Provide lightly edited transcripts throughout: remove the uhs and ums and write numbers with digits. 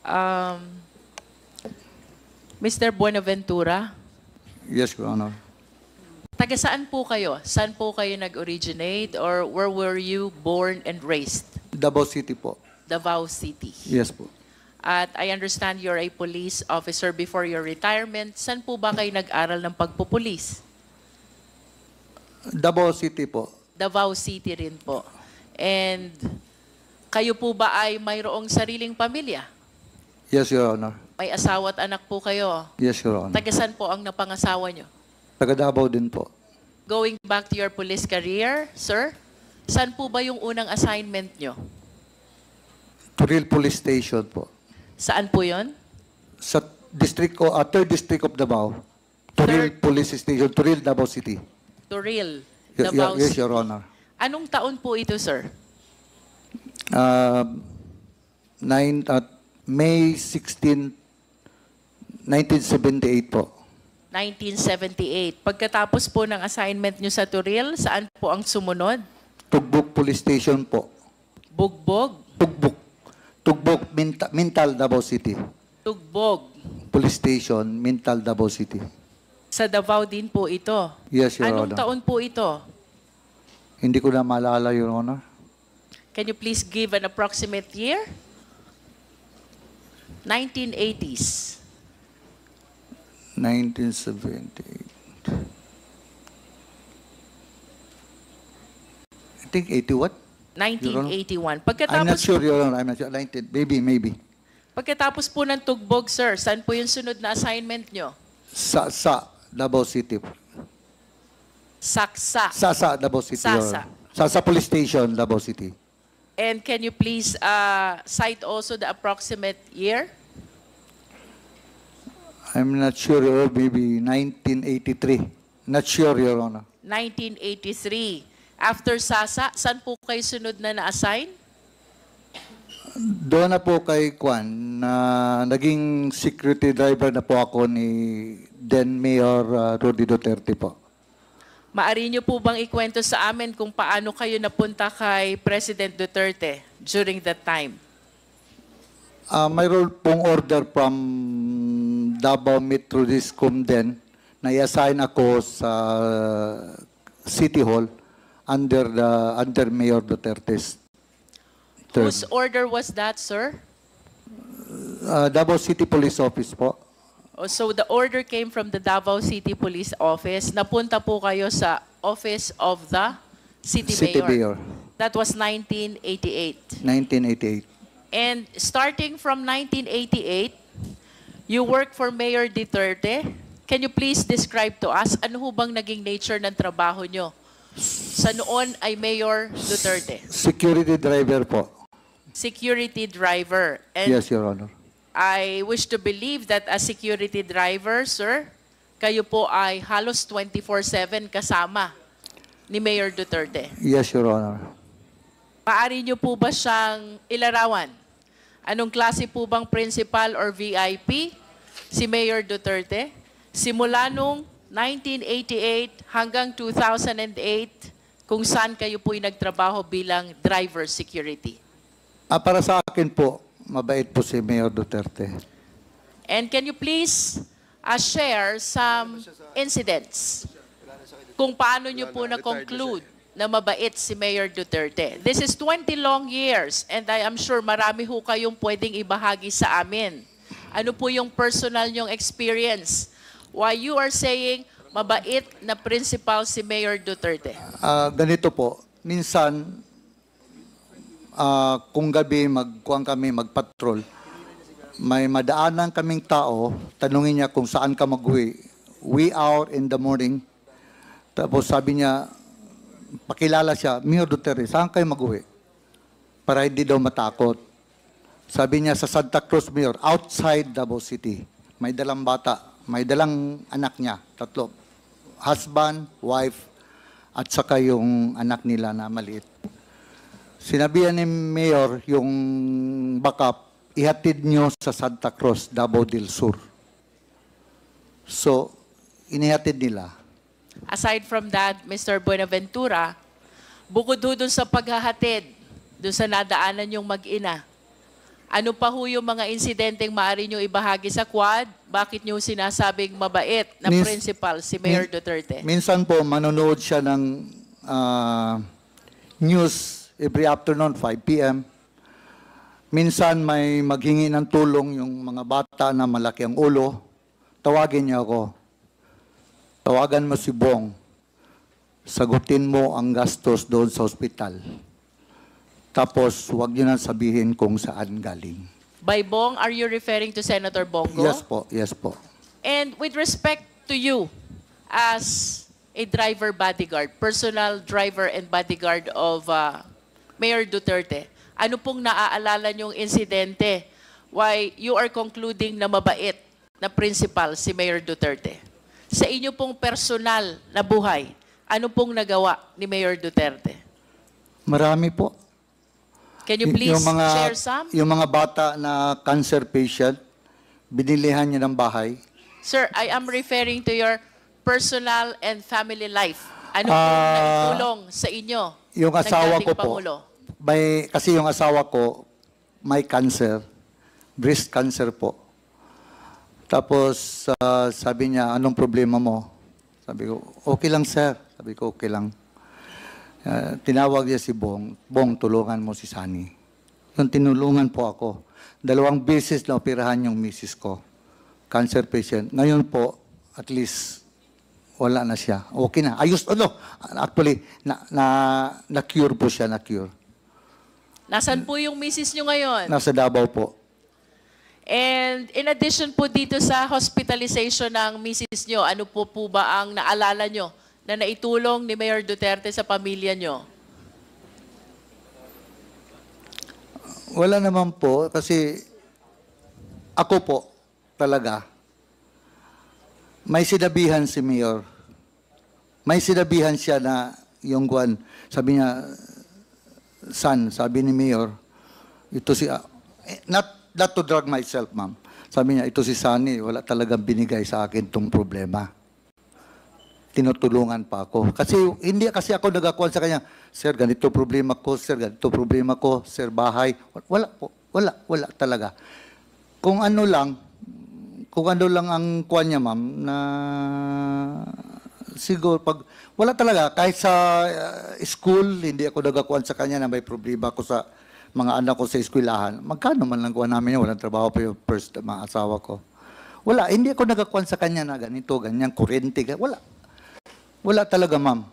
Um, Mr. Buenaventura, Yes, Your Honor. taga saan po kayo? Saan po kayo nag-originate or where were you born and raised? Davao City po. Davao City. Yes po. At I understand you're a police officer before your retirement. Saan po ba kayo nag-aral ng pagpupulis? Davao City po. Davao City rin po. And kayo po ba ay mayroong sariling pamilya? Yes, Your Honor. May asawa at anak po kayo? Yes, Your Honor. Taga saan po ang napangasawa nyo? Taga Davao din po. Going back to your police career, sir, saan po ba yung unang assignment nyo? Turil Police Station po. Saan po yon? Sa district o 3rd District of Davao. Turil Police Station, Turil, Davao City. Turil, Yes, Davao yes, City. Your Honor. Anong taon po ito, sir? May 16, 1978 po. 1978. Pagkatapos po ng assignment nyo sa Turil, saan po ang sumunod? Tugbok Police Station po. Bugbog? Tugbok. Tugbok, Mintal, Davao City. Tugbog. Police Station, Mintal, Davao City. Sa Davao din po ito. Yes, Your Anong Honor. taon po ito? Hindi ko na maalala, Your Honor. Can you please give an approximate year? 1980s. 1978. I think 81. 1981. I'm not Pagkatapos, sure, Your Honor. I'm not sure. 19, maybe. pagkatapos po ng Tugbog, sir, saan po yung sunod na assignment nyo? Sa Davao City. Saksa. Sa Davao City, Your Sasa. Honor. Sa Police Station, Davao City. And can you please cite also the approximate year? I'm not sure, Your Honor. Maybe 1983. Not sure, Your Honor. 1983. After Sasa, saan po kayo sunod na na-assign? Doon na po kay Kwan, na naging security driver na po ako ni then Mayor Rudy Duterte po. Maari niyo po bang ikwento sa amin kung paano kayo napunta kay President Duterte during that time? Mayroon pong order from Davao Metro Discom din na i-assign ako sa City Hall under Mayor Duterte's term. Whose order was that, sir? Davao City Police Office po. Oh, so the order came from the Davao City Police Office. Napunta po kayo sa Office of the City Mayor. That was 1988. 1988. And starting from 1988, you worked for Mayor Duterte. Can you please describe to us ano ho bang naging nature ng trabaho nyo sa noon ay Mayor Duterte? Security driver po. Security driver. And Yes, Your Honor. I wish to believe that as security driver, sir, kayo po ay halos 24/7 kasama ni Mayor Duterte. Yes, Your Honor. Maaari niyo po ba siyang ilarawan? Anong klase po bang principal or VIP si Mayor Duterte? Simula nung 1988 hanggang 2008, kung saan kayo po'y nagtrabaho bilang driver security. Para sa akin po, mabait po si Mayor Duterte. And can you please share some incidents kung paano niyo po na-conclude na mabait si Mayor Duterte? This is 20 long years and I am sure marami ho kayong pwedeng ibahagi sa amin. Ano po yung personal nyong experience? Why you are saying mabait na principal si Mayor Duterte? Ganito po, minsan, kung gabi magpatrol, may madaanan kaming tao, tanungin niya kung saan ka mag-uwi. We out in the morning. Tapos sabi niya, pakilala siya, Mayor Duterte, saan kayo mag-uwi? Para hindi daw matakot. Sabi niya, sa Santa Cruz, Mayor, outside Davao City. May dalang bata, may dalang anak niya, 3. Husband, wife, at saka yung anak nila na maliit. Sinabihan ni Mayor yung backup, ihatid nyo sa Santa Cruz, Davao del Sur. So, inihatid nila. Aside from that, Mr. Buenaventura, bukod ho dun sa paghahatid, dun sa nadaanan yung mag-ina, Ano pa ho yung mga insidenteng maaari nyo ibahagi sa Quad? Bakit nyo sinasabing mabait na principal si Mayor Duterte? Minsan po, manonood siya ng news every afternoon, 5 p.m. Minsan may maghingi ng tulong yung mga bata na malaki ang ulo. Tawagin niya ako. Tawagan mo si Bong. Sagutin mo ang gastos doon sa ospital. Tapos, huwag niyo na sabihin kung saan galing. By Bong, are you referring to Senator Bongo? Yes po, yes po. And with respect to you as a driver bodyguard, personal driver and bodyguard of Mayor Duterte, ano pong naaalala niyong insidente why you are concluding na mabait na principal si Mayor Duterte? Sa inyo pong personal na buhay, ano pong nagawa ni Mayor Duterte? Marami po. Can you please share some? Yung mga bata na cancer patient, binilihan niya ng bahay. Sir, I am referring to your personal and family life. Ano pong naitulong sa inyo? Yung asawa dating ko po, Pangulo? kasi yung asawa ko may cancer, breast cancer po. Tapos sabi niya, anong problema mo? Sabi ko, okay lang sir. Sabi ko, okay lang. Tinawag niya si Bong, Bong, tulungan mo si Sunny. Yung tinulungan po ako. 2 beses na operahan yung misis ko. Cancer patient. Ngayon po, at least, wala na siya. Okay na. Ayos, actually, na-cure po siya, na-cure. Nasaan po yung misis nyo ngayon? Nasa Davao po. And in addition po dito sa hospitalization ng misis nyo, ano po ba ang naalala nyo na naitulong ni Mayor Duterte sa pamilya nyo? Wala naman po, kasi ako po talaga, may sinabihan si Mayor. May sinabihan siya na yung guwan, sabi niya, son, sabi ni Mayor, ito si, not to drag myself, ma'am. Sabi niya, ito si Sunny, wala talagang binigay sa akin tong problema. Tinutulungan pa ako. Hindi kasi ako nagakuan sa kanya, sir, ganito problema ko, sir, ganito problema ko, sir, bahay. Wala po. Wala talaga. Kung ano lang ang kuan niya, ma'am, na siguro wala talaga. Kahit sa school, hindi ako nagakuan sa kanya na may problema ko sa mga anak ko sa eskwelahan. Magkano man lang kuan namin yun, walang trabaho pa yung first mga asawa ko. Wala, hindi ako nagakuan sa kanya na ganito, ganyan, kurente, wala. Wala talaga, ma'am.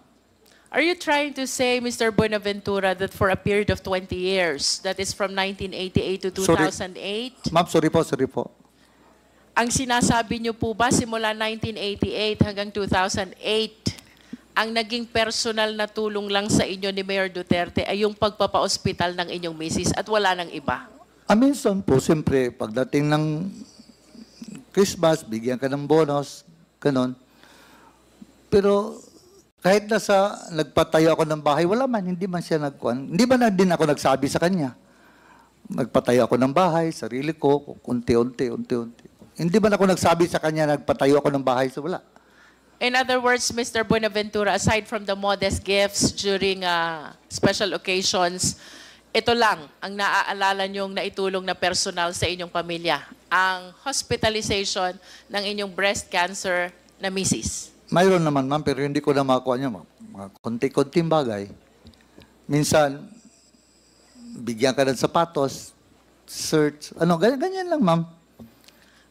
Are you trying to say, Mr. Buenaventura, that for a period of 20 years, that is from 1988 to 2008? Ma'am, sorry po. Ang sinasabi niyo po ba simula 1988 hanggang 2008, ang naging personal na tulong lang sa inyo ni Mayor Duterte ay yung pagpapa-ospital ng inyong misis at wala nang iba? Minsan po, siyempre, pagdating ng Christmas, bigyan ka ng bonus, ganon. Pero kahit nagpatayo ako ng bahay, wala man, hindi man siya nagkuhan. Hindi ba na din ako nagsabi sa kanya? Nagpatayo ako ng bahay, sarili ko, unti-unti. Hindi ba na ako nagsabi sa kanya, nagpatayo ako ng bahay? So wala. In other words, Mr. Buenaventura, aside from the modest gifts during special occasions, ito lang ang naaalala niyong naitulong na personal sa inyong pamilya, ang hospitalization ng inyong breast cancer na misis. Mayroon naman, ma'am, pero hindi ko na makuha niya. Mga konti-konting bagay. Minsan, bigyan ka ng sapatos, shirts, ganyan lang, ma'am.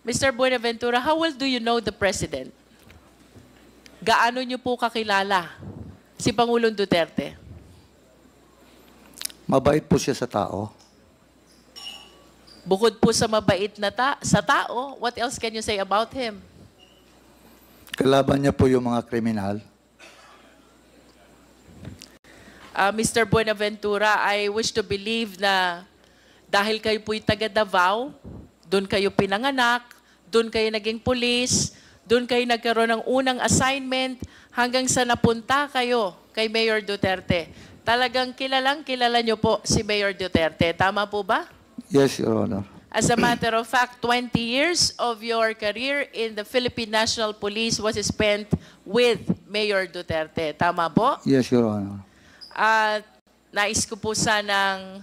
Mr. Buenaventura, how well do you know the President? Gaano niyo po kakilala si Pangulong Duterte? Mabait po siya sa tao. Bukod po sa mabait na sa tao, what else can you say about him? Kalaban niya po yung mga kriminal. Mr. Buenaventura, I wish to believe na dahil kayo po'y taga Davao, doon kayo pinanganak, doon kayo naging pulis, doon kayo nagkaroon ng unang assignment hanggang sa napunta kayo kay Mayor Duterte. Talagang kilala niyo po si Mayor Duterte. Tama po ba? Yes, Your Honor. As a matter of fact, 20 years of your career in the Philippine National Police was spent with Mayor Duterte. Tama po? Yes, Your Honor. At nais ko po sanang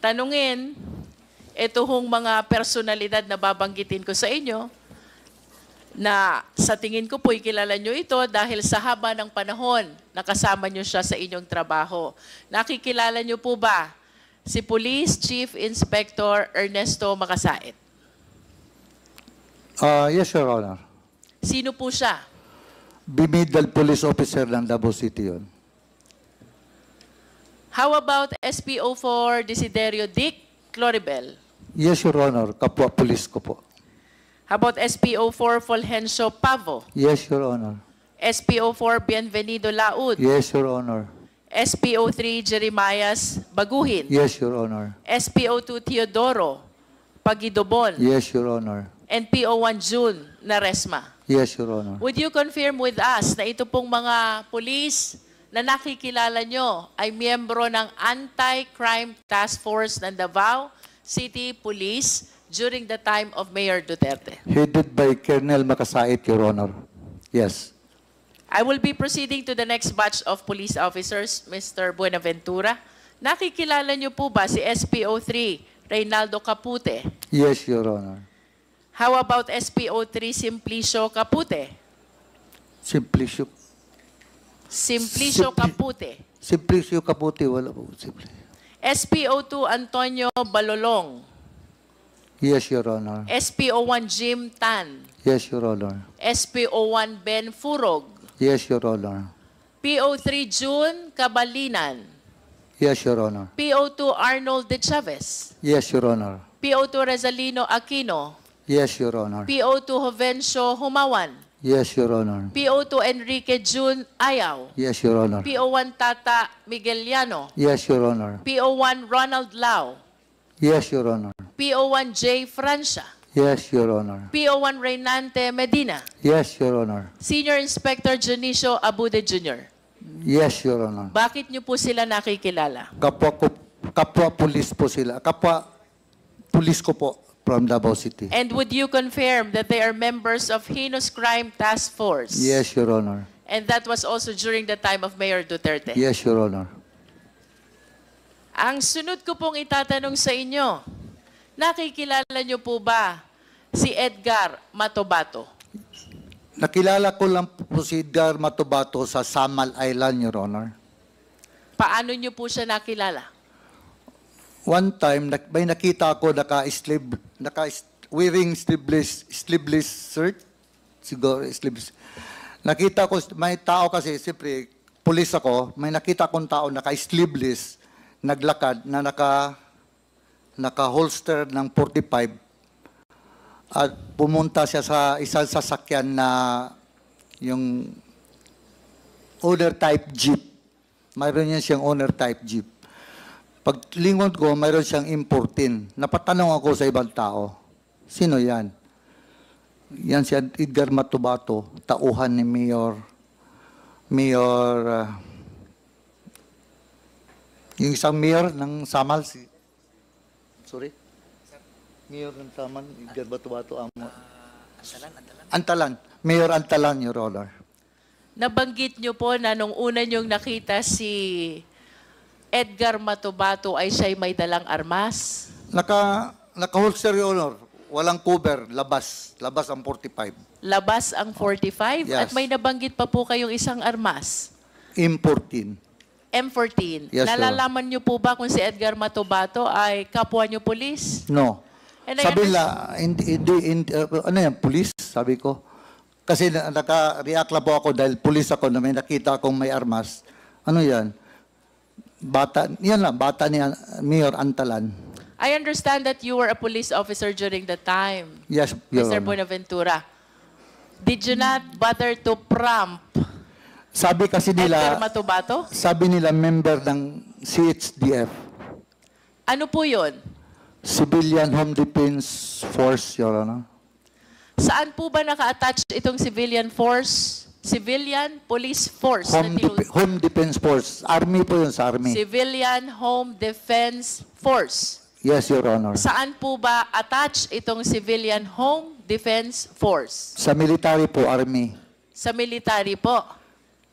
tanungin ito hong mga personalidad na babanggitin ko sa inyo, na sa tingin ko po'y kilala nyo ito dahil sa haba ng panahon nakasama nyo siya sa inyong trabaho. Nakikilala nyo po ba si Police Chief Inspector Ernesto Makasait? Yes, Your Honor. Sino po siya? Bimidal police officer ng Davao City yun. How about SPO4 Desiderio Dick Cloribel? Yes, Your Honor. Kapwa police ko po. How about SPO4 Fulgencio Pavo? Yes, Your Honor. SPO4 Bienvenido Laud? Yes, Your Honor. SPO3 Jeremias Baguhin? Yes, Your Honor. SPO2 Teodoro Pagidobon? Yes, Your Honor. And PO1 June Naresma? Yes, Your Honor. Would you confirm with us na ito pong mga police na nakikilala nyo ay miyembro ng Anti-Crime Task Force ng Davao City Police during the time of Mayor Duterte? Headed by Colonel Makasait, Your Honor. Yes. I will be proceeding to the next batch of police officers, Mr. Buenaventura. Nakikilala nyo po ba si SPO3 Reynaldo Capute? Yes, Your Honor. How about SPO3 Simplicio Capute? Simplicio. Simplicio Capute. Simplicio Capote, wala po. SPO2 Antonio Balolong. Yes, Your Honor. SPO1 Jim Tan. Yes, Your Honor. SPO1 Ben Furog. Yes, Your Honor. PO3 June Cabalinan. Yes, Your Honor. PO2 Arnold De Chavez. Yes, Your Honor. PO2 Rezalino Aquino. Yes, Your Honor. PO2 Jovencio Humawan. Yes, Your Honor. PO2 Enrique June Ayaw. Yes, Your Honor. PO1 Tata Migueliano. Yes, Your Honor. PO1 Ronald Lau. Yes, Your Honor. PO1 J. Francia. Yes, Your Honor. PO1 Reynante Medina. Yes, Your Honor. Senior Inspector Junicio Abude Jr. Yes, Your Honor. Bakit niyo po sila nakikilala? Kapwa police po sila. Kapwa police ko po from Davao City. And would you confirm that they are members of Heinous Crime Task Force? Yes, Your Honor. And that was also during the time of Mayor Duterte? Yes, Your Honor. Ang sunod ko pong itatanong sa inyo, nakikilala niyo po ba si Edgar Matobato? Nakilala ko lang po si Edgar Matobato sa Samal Island, Your Honor. Paano niyo po siya nakilala? One time, may nakita ako wearing sleeveless shirt. Siguro, sleeveless. Nakita ko, may tao kasi, siyempre, pulis ako, may nakita akong tao naka-sleeveless, naglakad, na naka-holster ng 45. At pumunta siya sa isang sasakyan na yung owner type jeep. Mayroon niya siyang owner type jeep. Paglingon ko, mayroon siyang importin. Napatanong ako sa ibang tao, sino yan? Yan si Edgar Matobato, tauhan ni yung isang mayor ng Samal, Mayor ng Samal, Edgar Matobato, Antalan. Mayor Antalan, Your Honor. Nabanggit niyo po na nung una niyong nakita si Edgar Matobato ay siya'y may dalang armas? Naka-holster, Your Honor. Walang cover, labas ang 45. Labas ang 45? Yes. At may nabanggit pa po kayong isang armas? M14. M14. Yes, sir. Nalalaman niyo po ba kung si Edgar Matobato ay kapwa niyo pulis? No. And I Sabi nila, ano yan, police? Sabi ko. Kasi naka-react lang po ako dahil police ako na may nakita akong may armas. Ano yan? Bata ni Mayor Antalan. I understand that you were a police officer during the time, Yes, Your Mr. Honor. Buenaventura. Did you not bother to prompt Sabi kasi Edgar nila, Matobato? sabi nila member ng CHDF, Ano po yun? Civilian Home Defense Force, Your Honor. Saan po ba naka-attach itong civilian force? Civilian Police Force. Home Defense Force. Army po yun sa Army. Civilian Home Defense Force. Yes, Your Honor. Saan po ba attach itong Civilian Home Defense Force? Sa military po, Army. Sa military po.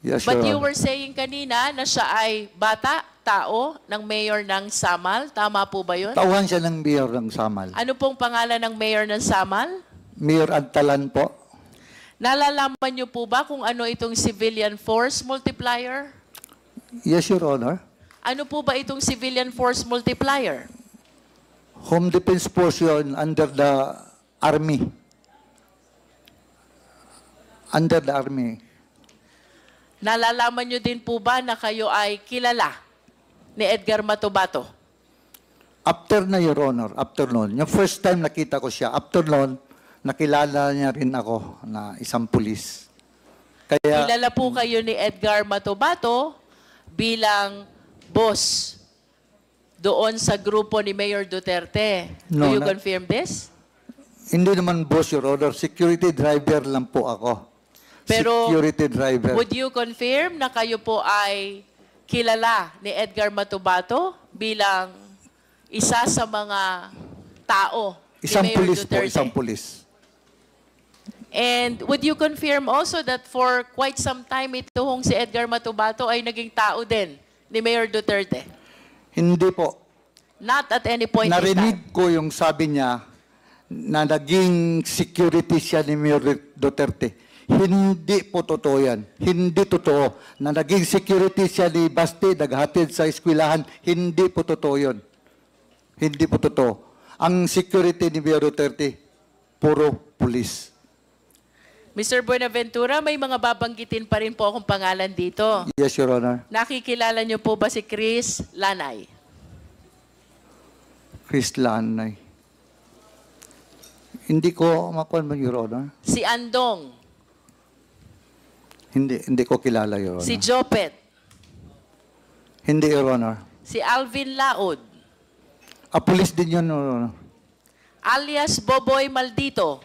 Yes, But Your you Honor. were saying kanina na siya ay bata? tao ng mayor ng Samal. Tama po ba yun? Tauhan siya ng mayor ng Samal. Ano pong pangalan ng mayor ng Samal? Mayor Antalan po. Nalalaman niyo po ba kung ano itong civilian force multiplier? Yes, Your Honor. Ano po ba itong civilian force multiplier? Home Defense Force yun under the Army. Under the Army. Nalalaman niyo din po ba na kayo ay kilala ni Edgar Matubato? After na, Your Honor, after noon. Yung first time nakita ko siya, after noon, nakilala niya rin ako na isang pulis. Kaya, Kilala po kayo ni Edgar Matubato bilang boss doon sa grupo ni Mayor Duterte. Do No, you na- confirm this? hindi naman boss, Your Honor. Security driver lang po ako. Pero Security driver. would you confirm na kayo po ay kilala ni Edgar Matubato bilang isa sa mga tao Isang ni Mayor pulis po, Duterte? isang pulis. And would you confirm also that for quite some time ito hong si Edgar Matubato ay naging tao din ni Mayor Duterte? Hindi po. Not at any point in time. Narinig ko yung sabi niya na naging security siya ni Mayor Duterte. Hindi po totoo yan. Hindi totoo. Na naging security siya ni Basti, naghatid sa eskwelahan. Hindi po totoo yun. Hindi po totoo. Ang security ni Mayor Duterte, puro pulis. Mr. Buenaventura, may mga babanggitin pa rin po akong pangalan dito. Yes, Your Honor. Nakikilala niyo po ba si Chris Lanay? Chris Lanay. Hindi ko makuha mo, Your Honor. Si Andong? Hindi ko kilala, Your Honor. Si Jopet? Hindi, Your Honor. Si Alvin Laod? Pulis din yun, Your Honor. Alias Boboy Maldito?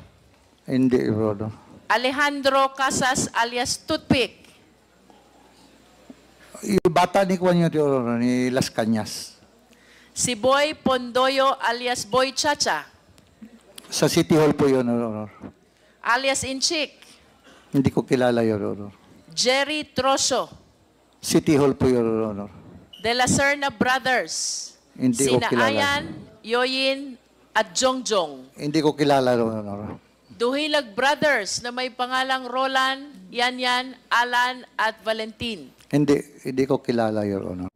Hindi, Your Honor. Alejandro Casas alias Toothpick? Yung bata ni Juan yun, Your Honor, ni Las Cañas. Si Boy Pondoyo alias Boy Chacha? Sa City Hall po yun, Your Honor. Alias Inchik? Hindi ko kilala, Your Honor. Jerry Troso? City Hall po, Your Honor. De La Serna Brothers? Hindi ko Sina kilala. Ayan, Yoyin, at Jongjong? Hindi ko kilala, Your Honor. Duhilag Brothers na may pangalang Roland, Yanyan, Alan, at Valentin. Hindi ko kilala, Your Honor.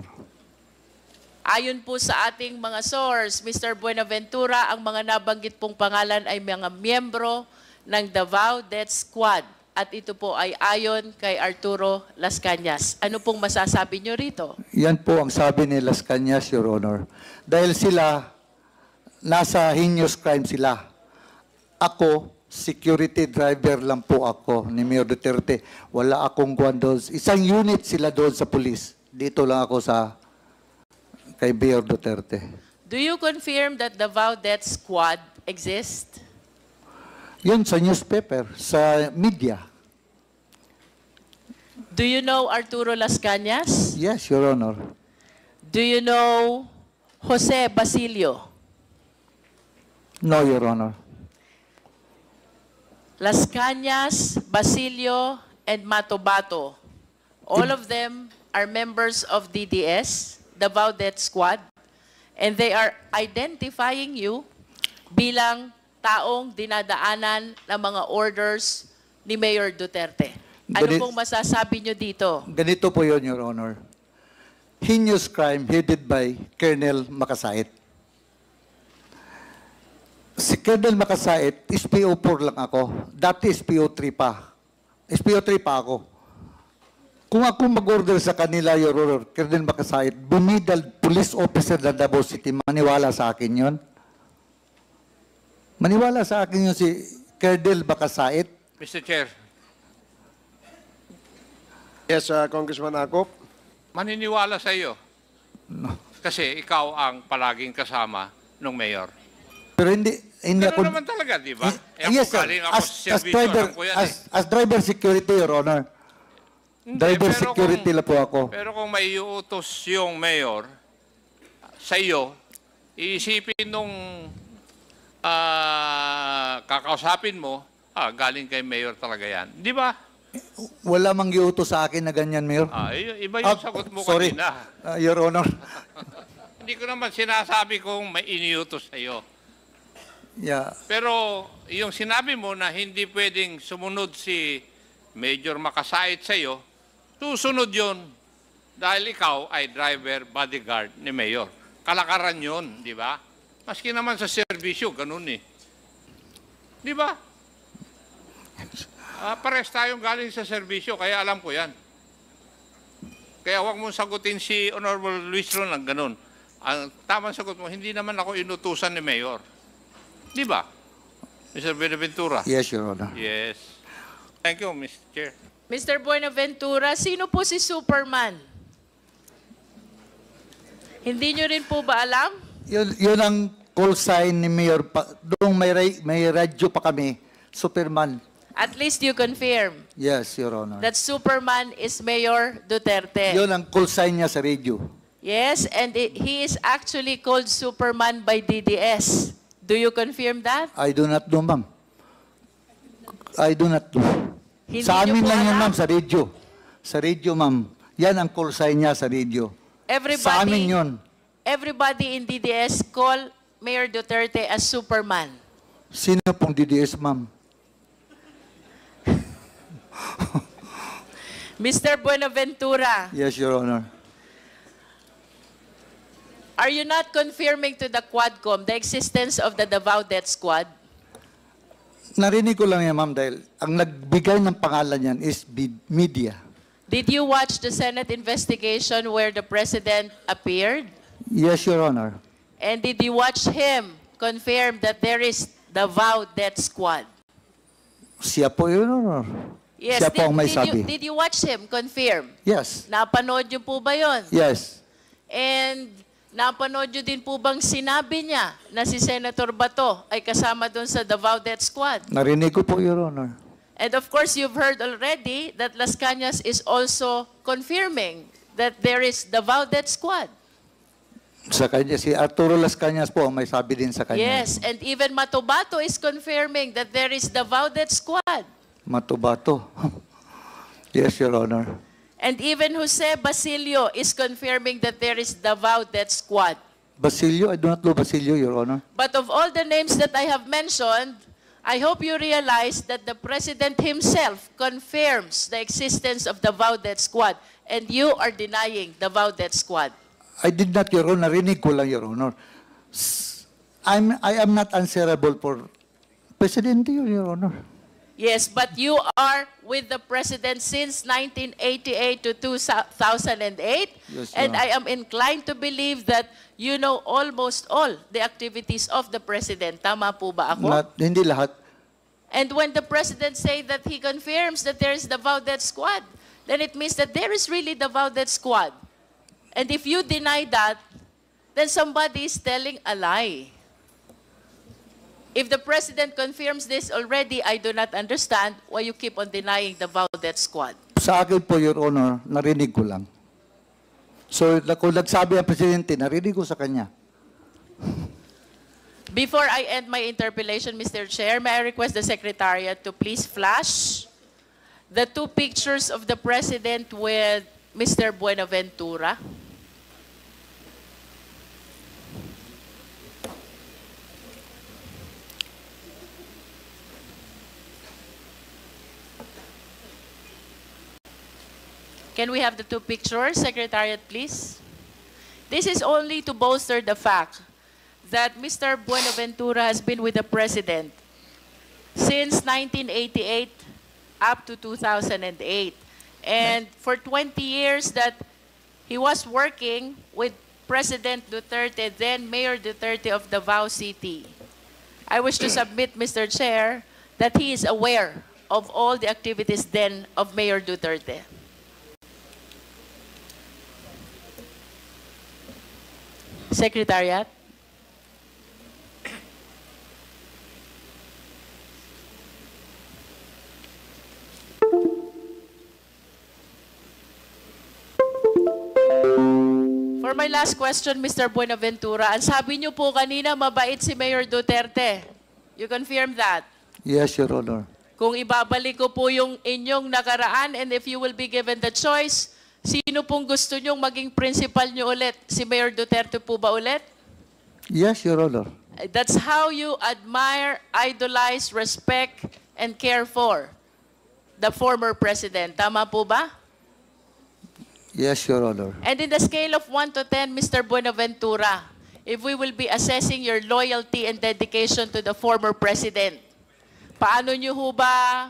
Ayon po sa ating mga source, Mr. Buenaventura, ang mga nabanggit pong pangalan ay mga miyembro ng Davao Death Squad. At ito po ay ayon kay Arturo Las Cañas. Ano pong masasabi nyo rito? Yan po ang sabi ni Las Cañas, Your Honor. Dahil sila, nasa heinous crime sila. Ako, security driver lang po ako ni Mayor Duterte. Wala akong kuwan doon. Isang unit sila doon sa police. Dito lang ako sa kay Mayor Duterte. Do you confirm that the Davao Death Squad exists? Yun sa newspaper, sa media. Do you know Arturo Las Cañas? Yes, Your Honor. Do you know Jose Basilio? No, Your Honor. Las Cañas, Basilio, and Matubato. All of them are members of DDS, Davao Death Squad, and they are identifying you bilang taong dinadaanan ng mga orders ni Mayor Duterte. Ano pong masasabi nyo dito? Ganito po yun, Your Honor. Heinous crime headed by Colonel Makasait. Si Colonel Makasait, SPO4 lang ako. Dati SPO3 pa. SPO3 pa ako. Kung ako mag-order sa kanila, Your Honor, Colonel Makasait, bumidal police officer ng Davao City, maniwala sa akin yon. Maniwala sa akin yun si Colonel Makasait. Mr. Chair, Yes, Congressman Akop. maniniwala sa iyo. Kasi ikaw ang palaging kasama ng mayor. Pero hindi Pero ako... naman talaga, di ba? Yes, sir. Galing ako As sa servisyo, driver, alam ko yan as driver security, Your Honor. Hindi, Driver pero security lang po ako. Pero kung may iutos yung mayor sa iyo, iisipin nung kakausapin mo, galing kay mayor talaga yan. Di ba? Wala mang giutos sa akin na ganyan, Mayor. Iba yung sagot mo sorry. kanina. Your Honor. Hindi ko naman sinasabi kung may iniutos sa iyo. Yeah. Pero yung sinabi mo na hindi pwedeng sumunod si Major Makasait sa iyo, susunod yun dahil ikaw ay driver bodyguard ni Mayor. Kalakaran yun, di ba? Maski naman sa serbisyo, ganun eh. Di ba? Pares tayong galing sa serbisyo, kaya alam ko yan. Kaya huwag mong sagutin si Honorable Luis Ron ng ganun. Ang tamang sagot mo, hindi naman ako inutusan ni Mayor. Di ba? Mr. Buenaventura? Yes, Your Honor. Yes. Thank you, Mr. Chair. Mr. Buenaventura, sino po si Superman? Hindi nyo rin po ba alam? Yun ang call sign ni Mayor. Doon may radyo pa kami. Superman. At least you confirm Yes, Your Honor. that Superman is Mayor Duterte. Yun ang call sign niya sa radio. Yes, and he is actually called Superman by DDS. Do you confirm that? I do not know, ma'am. I do not know. Hindi Sa niyo amin po lang yan, alam? ma'am, sa radio. Sa radio, ma'am. Yan ang call sign niya sa radio. Sa amin yun. Everybody in DDS call Mayor Duterte as Superman. Sino pong DDS, ma'am? Mr. Buenaventura, Yes, Your Honor. are you not confirming to the Quadcom the existence of the Davao Death Squad? Narinig ko lang yan, ma'am, dahil ang nagbigay ng pangalan yan is media. Did you watch the Senate investigation where the President appeared? Yes, Your Honor. And did you watch him confirm that there is Davao Death Squad? Siya po, Your Honor. Yes, Siya po ang may sabi. did you watch him confirm? Yes. Napanood niyo po ba yon? Yes. And napanood niyo din po bang sinabi niya na si Senator Bato ay kasama doon sa Davao Death Squad? Narinig ko po, Your Honor. And of course, you've heard already that Las Cañas is also confirming that there is Davao Death Squad. Sa kanya, si Arturo Las Cañas po ang may sabi din sa kanya. Yes, and even Matobato is confirming that there is Davao Death Squad. Matubato. Yes, Your Honor. And even Jose Basilio is confirming that there is Davao Death Squad. Basilio, I do not know Basilio, Your Honor. But of all the names that I have mentioned, I hope you realize that the President himself confirms the existence of the Davao Death Squad, and you are denying the Davao Death Squad. I did not, Your Honor. Narinig ko lang, Your Honor. I am not answerable for Presidente, Your Honor. Yes, but you are with the President since 1988 to 2008, Yes, and Your I am inclined to believe that you know almost all the activities of the President. Tama po ba ako? Hindi lahat. And when the President say that he confirms that there is the Davao Death Squad, then it means that there is really the Davao Death Squad. And if you deny that, then somebody is telling a lie. If the President confirms this already, I do not understand why you keep on denying the Davao Death Squad. Sa akin po, Your Honor, narinig ko lang. So, kung nagsabi ang Presidente, narinig ko sa kanya. Before I end my interpellation, Mr. Chair, may I request the Secretariat to please flash the two pictures of the President with Mr. Buenaventura. Can we have the two pictures, Secretariat, please? This is only to bolster the fact that Mr. Buenaventura has been with the President since 1988 up to 2008. And for 20 years that he was working with President Duterte, then Mayor Duterte of Davao City. I wish to submit, Mr. Chair, that he is aware of all the activities then of Mayor Duterte. Secretariat. For my last question, Mr. Buenaventura, ang sabi niyo po kanina, mabait si Mayor Duterte. You confirm that? Yes, Your Honor. Kung ibabalik ko po yung inyong nakaraan and if you will be given the choice, sino pong gusto nyong maging principal nyo ulit? Si Mayor Duterte po ba ulit? Yes, Your Honor. That's how you admire, idolize, respect, and care for the former president. Tama po ba? Yes, Your Honor. And in the scale of 1 to 10, Mr. Buenaventura, if we will be assessing your loyalty and dedication to the former president, paano nyo ho ba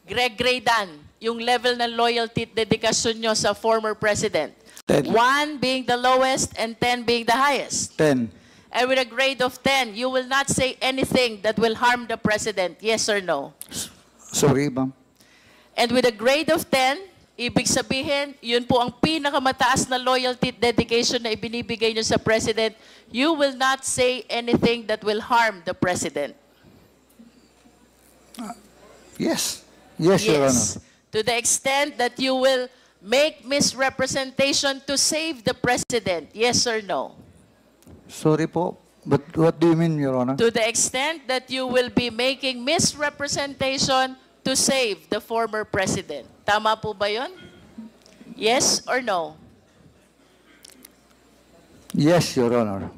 gradean yung level ng loyalty at dedikasyon nyo sa former president? 10. 1 being the lowest and 10 being the highest. 10. And with a grade of 10, you will not say anything that will harm the president, yes or no? Sorry, ma'am. And with a grade of 10, ibig sabihin, yun po ang pinakamataas na loyalty at dedication na ibinibigay nyo sa president, you will not say anything that will harm the president. Yes. Yes, Your Honor. To the extent that you will make misrepresentation to save the president, yes or no? Sorry po. But what do you mean, Your Honor? To the extent that you will be making misrepresentation to save the former president. Tama po ba yun? Yes or no? Yes, Your Honor.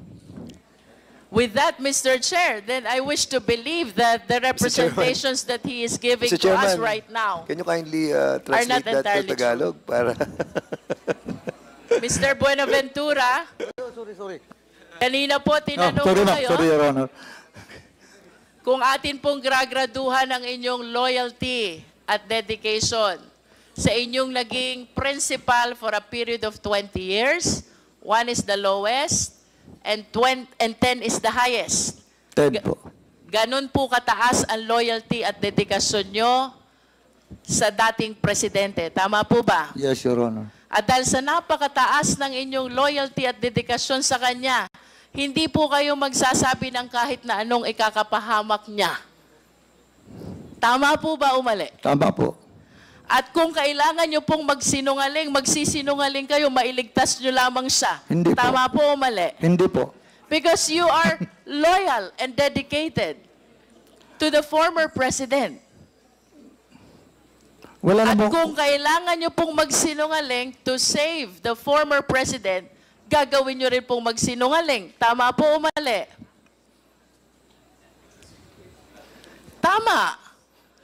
With that, Mr. Chair, then I wish to believe that the representations that he is giving Mr. to us Chairman, right now, Can you kindly not translate that entirely to Tagalog? Para Mr. Buenaventura, Sorry. kanina po tinanong sorry, ko ma'am. kayo Sorry, Your Honor. kung atin pong gragraduhan ang inyong loyalty at dedication sa inyong naging principal for a period of 20 years. 1 is the lowest and 10 is the highest. 10 po. Ganon po kataas ang loyalty at dedikasyon nyo sa dating presidente. Tama po ba? Yes, Your Honor. At dahil sa napakataas ng inyong loyalty at dedikasyon sa kanya, hindi po kayo magsasabi ng kahit na anong ikakapahamak niya. Tama po ba o mali? Tama po. At kung kailangan nyo pong magsinungaling, magsisinungaling kayo, mailigtas nyo lamang siya. Hindi po. Tama po o mali? Hindi po. Because you are loyal and dedicated to the former president. Wala At na po. kung kailangan nyo pong magsinungaling to save the former president, gagawin nyo rin pong magsinungaling. Tama po o mali? Tama.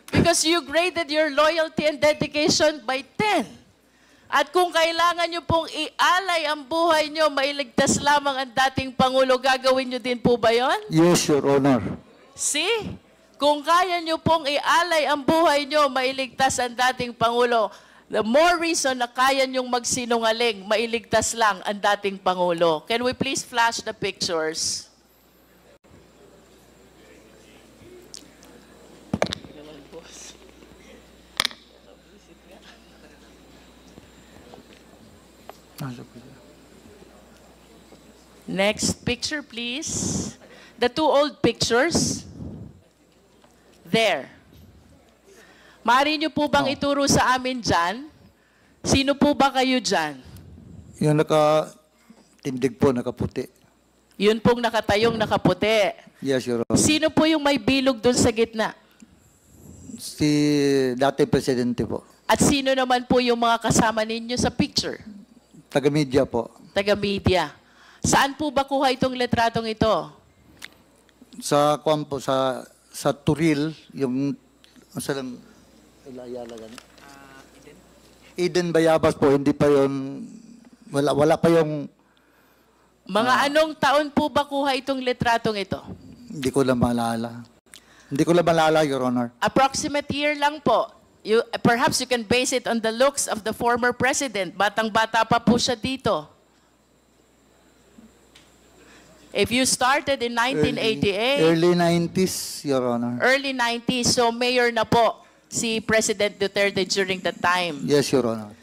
Because you graded your loyalty and dedication by 10. At kung kailangan nyo pong ialay ang buhay nyo, mailigtas lamang ang dating Pangulo, gagawin nyo din po ba yon? Yes, Your Honor. See? Kung kaya nyo pong ialay ang buhay nyo, mailigtas ang dating Pangulo, the more reason na kaya nyong magsinungaling, mailigtas lang ang dating Pangulo. Can we please flash the pictures? Next picture, please. The 2 old pictures. There. Maaari niyo po bang ituro sa amin dyan? Sino po ba kayo dyan? Yung nakatindig po, nakaputi. Yun pong nakatayong nakaputi. Yes, Your Honor. Sino po yung may bilog doon sa gitna? Si dati presidente po. At sino naman po yung mga kasama ninyo sa picture? Taga-media po. Taga-media. Saan po ba kuha itong letratong ito? Sa kuwan po, sa Turil, yung sa lang Ayala gani. Eden Bayabas po, hindi pa yon, wala pa yung Mga anong taon po ba kuha itong letratong ito? hindi ko lang maalala. Hindi ko lang maalala, Your Honor. Approximate year lang po. Perhaps you can base it on the looks of the former president. Batang-bata pa po siya dito. If you started in 1988, Early 90s, Your Honor. early 90s, so mayor na po si President Duterte during that time. Yes, Your Honor.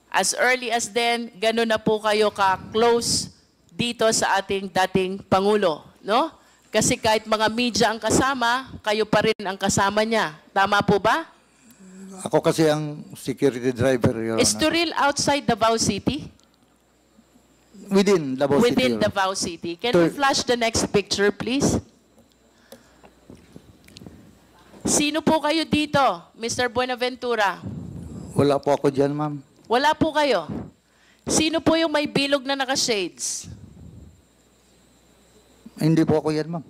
As early as then, gano'n na po kayo ka-close dito sa ating dating Pangulo, no? Kasi kahit mga media ang kasama, kayo pa rin ang kasama niya. Tama po ba? Ako kasi ang security driver, Your Is Honor. Turil outside Davao City? Within Davao City. Within Your Honor. Davao City. Can we flash the next picture, please? Sino po kayo dito, Mr. Buenaventura? Wala po ako dyan, ma'am. Wala po kayo. Sino po yung may bilog na naka-shades? Hindi po ako yan, ma'am.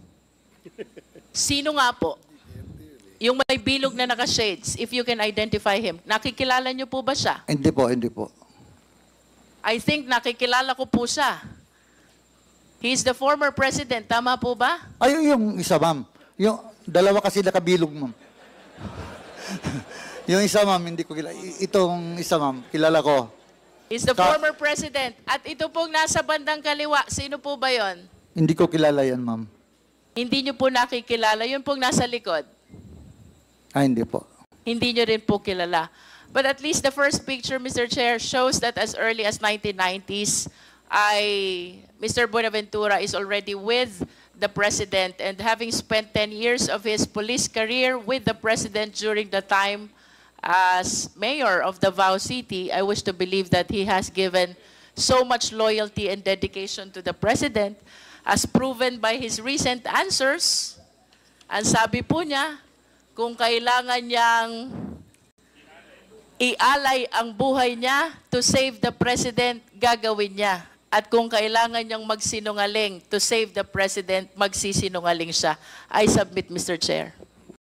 Sino nga po? Yung may bilog na naka-shades, if you can identify him. Nakikilala niyo po ba siya? Hindi po, hindi po. I think nakikilala ko po siya. He's the former president, tama po ba? Ay, yung isa, ma'am. Yung dalawa kasi nakabilog, ma'am. Yung isa, ma'am, hindi ko kilala. Itong isa, ma'am, kilala ko. He's the former president. At ito pong nasa bandang kaliwa, sino po ba yon? Hindi ko kilala yan, ma'am. Hindi niyo po nakikilala. Yun pong nasa likod. Ay, hindi po. Hindi niyo rin po kilala. But at least the first picture, Mr. Chair, shows that as early as 1990s, Mr. Buenaventura is already with the President, and having spent 10 years of his police career with the President during the time as mayor of Davao City, I wish to believe that he has given so much loyalty and dedication to the President, as proven by his recent answers. Ang sabi po niya, kung kailangan niyang ialay ang buhay niya to save the President, gagawin niya. At kung kailangan niyang magsinungaling to save the President, magsisinungaling siya. I submit, Mr. Chair.